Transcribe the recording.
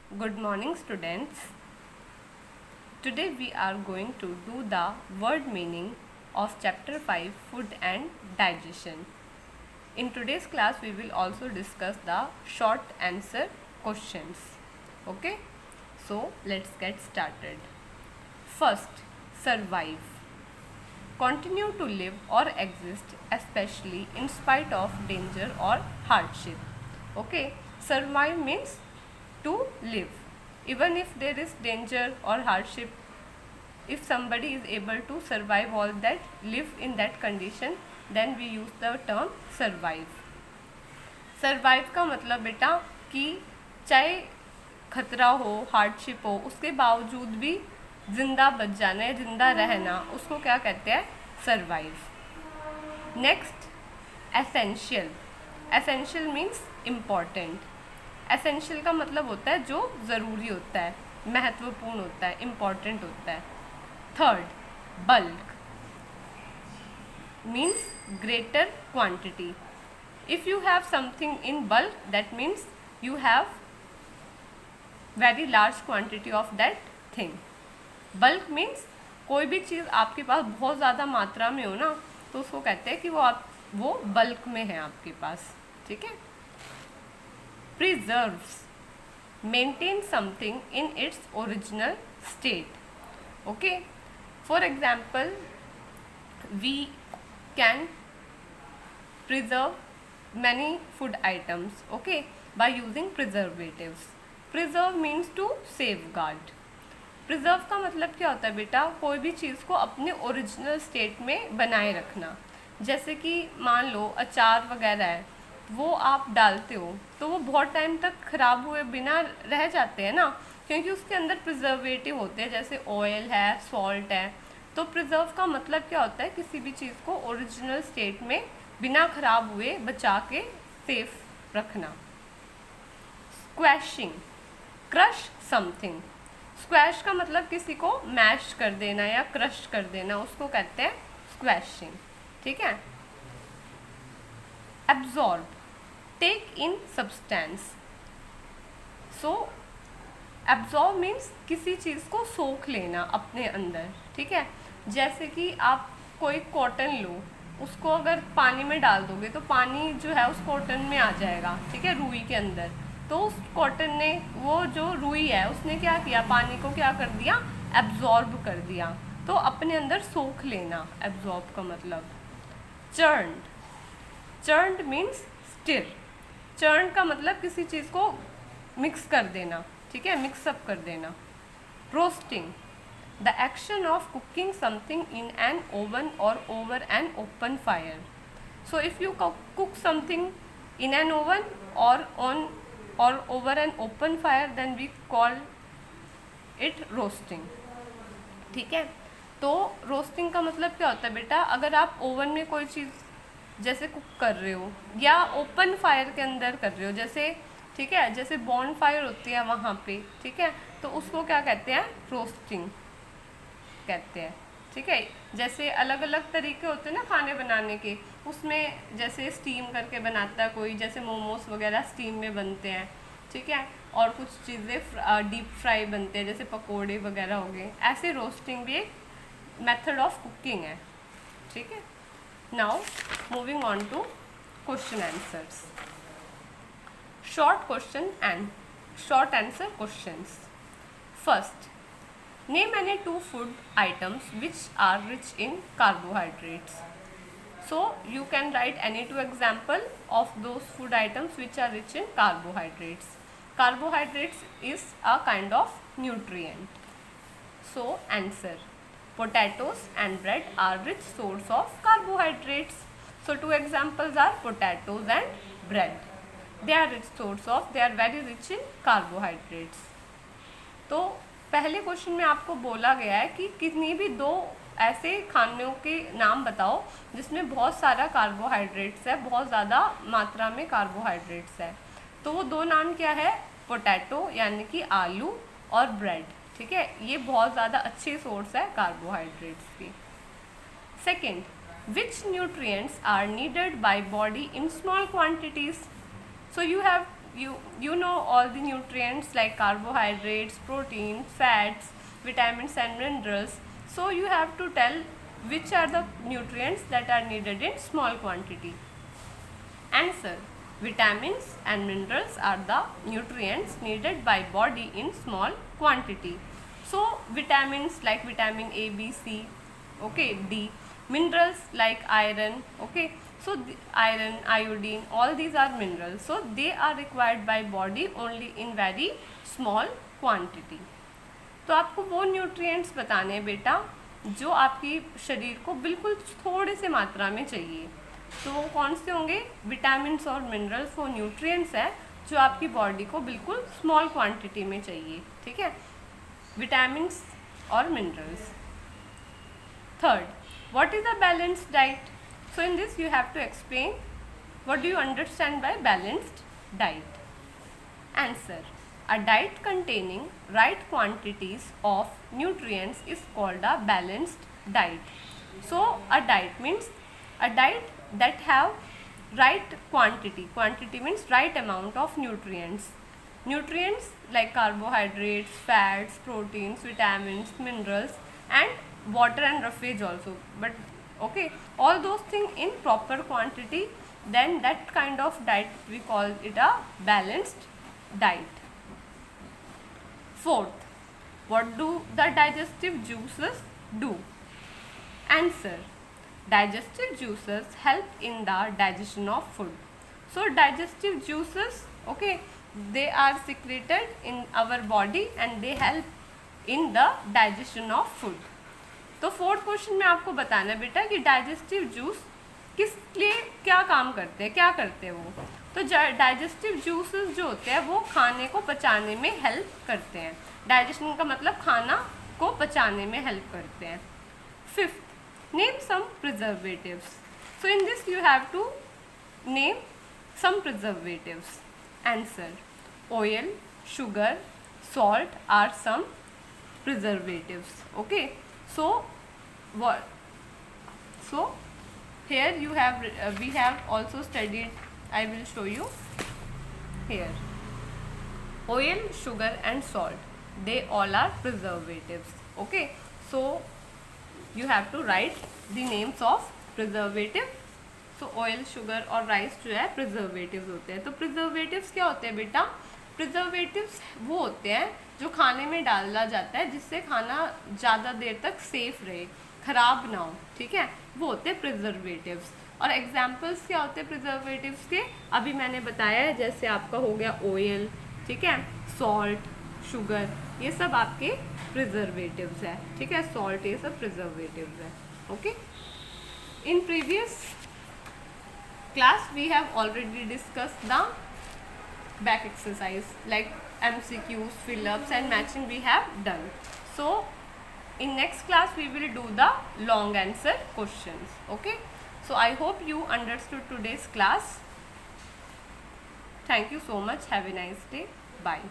Good morning, students. Today we are going to do the word meaning of chapter 5, Food and Digestion. In today's class we will also discuss the short answer questions. Okay? So let's get started. First, survive. Continue to live or exist, especially in spite of danger or hardship. Okay? Survive means to live. Even if there is danger or hardship, if somebody is able to survive all that, live in that condition, then we use the term survive. Survive का मतलब बेटा कि चाहे खतरा हो, hardship हो, उसके बावजूद भी जिंदा बच जाना या जिंदा रहना, उसको क्या कहते हैं? Survive. Next, essential. Essential means important. Essential का मतलब होता है जो ज़रूरी होता है, महत्वपूर्ण होता है, इम्पॉर्टेंट होता है. Third, bulk means greater quantity. If you have something in bulk, that means you have very large quantity of that thing. Bulk means कोई भी चीज़ आपके पास बहुत ज़्यादा मात्रा में हो ना, तो उसको कहते हैं कि वो बल्क में है आपके पास. ठीक है. Preserves, maintain something in its original state. Okay. For example, we can preserve many food items, okay, by using preservatives. Preserve means to safeguard. Preserve का मतलब क्या होता है बेटा? कोई भी चीज़ को अपने ओरिजिनल स्टेट में बनाए रखना. जैसे कि मान लो अचार वगैरह है, वो आप डालते हो तो वो बहुत टाइम तक ख़राब हुए बिना रह जाते हैं ना, क्योंकि उसके अंदर प्रिजर्वेटिव होते हैं, जैसे ऑयल है, सॉल्ट है. तो प्रिजर्व का मतलब क्या होता है? किसी भी चीज़ को ओरिजिनल स्टेट में बिना खराब हुए बचा के सेफ रखना. स्क्वैशिंग, क्रश समथिंग. स्क्वैश का मतलब किसी को मैश कर देना या क्रश कर देना, उसको कहते हैं स्क्वैशिंग. ठीक है. एब्जॉर्ब, टेक इन सब्सटेंस. सो एब्जॉर्ब मीन्स किसी चीज़ को सोख लेना अपने अंदर. ठीक है. जैसे कि आप कोई कॉटन लो, उसको अगर पानी में डाल दोगे तो पानी जो है उस कॉटन में आ जाएगा. ठीक है, रुई के अंदर. तो उस कॉटन ने, वो जो रुई है, उसने क्या किया? पानी को क्या कर दिया? एब्जॉर्ब कर दिया. तो अपने अंदर सोख लेना, एब्जॉर्ब का मतलब. चर्न्ड, चर्न्ड मीन्स स्टिर. चर्न का मतलब किसी चीज़ को मिक्स कर देना. ठीक है, मिक्सअप कर देना. Roasting, the action of cooking something in an oven or over an open fire. So if you cook something in an oven or over an open fire, then we call it roasting. ठीक है. तो roasting का मतलब क्या होता है बेटा? अगर आप ओवन में कोई चीज़ जैसे कुक कर रहे हो या ओपन फायर के अंदर कर रहे हो, जैसे, ठीक है, जैसे बॉन फायर होती है वहाँ पे, ठीक है, तो उसको क्या कहते हैं? रोस्टिंग कहते हैं. ठीक है. जैसे अलग अलग तरीके होते हैं ना खाने बनाने के, उसमें जैसे स्टीम करके बनाता है कोई, जैसे मोमोज वगैरह स्टीम में बनते हैं. ठीक है. और कुछ चीज़ें डीप फ्राई बनते हैं, जैसे पकोड़े वगैरह हो गए. ऐसे रोस्टिंग भी एक मेथड ऑफ कुकिंग है. ठीक है. Now moving on to question answers. Short question and short answer questions. First, name any two food items which are rich in carbohydrates. So you can write any two example of those food items which are rich in carbohydrates. Carbohydrates is a kind of nutrient. So answer, potatoes and bread are rich source of carbohydrates. So two examples are potatoes and bread. They are rich source of, they are very rich in carbohydrates. तो पहले question में आपको बोला गया है कि कितनी भी दो ऐसे खानों के नाम बताओ जिसमें बहुत सारा कार्बोहाइड्रेट्स है, बहुत ज़्यादा मात्रा में कार्बोहाइड्रेट्स है. तो वो दो नाम क्या है? पोटैटो यानी कि आलू और ब्रेड. ठीक है. ये बहुत ज़्यादा अच्छे सोर्स है कार्बोहाइड्रेट्स की. Second, which nutrients are needed by body in small quantities. So you have you know all the nutrients like carbohydrates, protein, fats, vitamins and minerals. So you have to tell which are the nutrients that are needed in small quantity. Answer: vitamins and minerals are the nutrients needed by body in small quantity. So vitamins like vitamin A, B, C, okay, D. Minerals like iron, okay. So iron, iodine, all these are minerals. So they are required by body only in very small quantity. तो आपको वो nutrients बताने हैं बेटा जो आपकी शरीर को बिल्कुल थोड़े से मात्रा में चाहिए. तो वो कौन से होंगे? विटामिन्स और मिनरल्स वो न्यूट्रिएंट्स है जो आपकी बॉडी को बिल्कुल स्मॉल क्वांटिटी में चाहिए. ठीक है, विटामिन्स और minerals. Third, what is a balanced diet? So in this you have to explain what do you understand by balanced diet. Answer: a diet containing right quantities of nutrients is called a balanced diet. So a diet means a diet that have right quantity. Quantity means right amount of nutrients. Nutrients like carbohydrates, fats, proteins, vitamins, minerals and water and roughage also. But okay, all those things in proper quantity, then that kind of diet we call it a balanced diet. Fourth, what do the digestive juices do? Answer: digestive juices help in the digestion of food. So digestive juices, okay, they are secreted in our body and they help in the digestion of food. तो fourth question में आपको बताना है बेटा कि digestive juice किस लिए क्या काम करते हैं, क्या करते हैं वो. तो डाइजेस्टिव जूसेस जो होते हैं वो खाने को पचाने में हेल्प करते हैं. डाइजेशन का मतलब खाना को पचाने में हेल्प करते हैं. Fifth, name some preservatives. So in this you have to name some preservatives. Answer: oil, sugar, salt are some preservatives. Okay, so what? So here you have we have also studied. I will show you here. Oil, sugar and salt, they all are preservatives. Okay, so you have to write the names of preservative. So oil, sugar और rice जो है preservatives होते हैं. तो preservatives क्या होते हैं बेटा? preservatives वो होते हैं जो खाने में डाला जाता है जिससे खाना ज़्यादा देर तक सेफ रहे, ख़राब ना हो. ठीक है, वो होते हैं preservatives. और एग्जाम्पल्स क्या होते हैं प्रिजर्वेटिव्स के? अभी मैंने बताया है, जैसे आपका हो गया ऑयल, ठीक है, सॉल्ट, शुगर, ये सब आपके प्रिजर्वेटिव्स है. ठीक है, सॉल्ट ये सब प्रिजर्वेटिव्स है. Okay, in previous class we have already discussed the back exercise like MCQs, fill-ups and matching we have done. So in next class we will do the long answer questions. Okay, so I hope you understood today's class. Thank you so much. Have a nice day. Bye.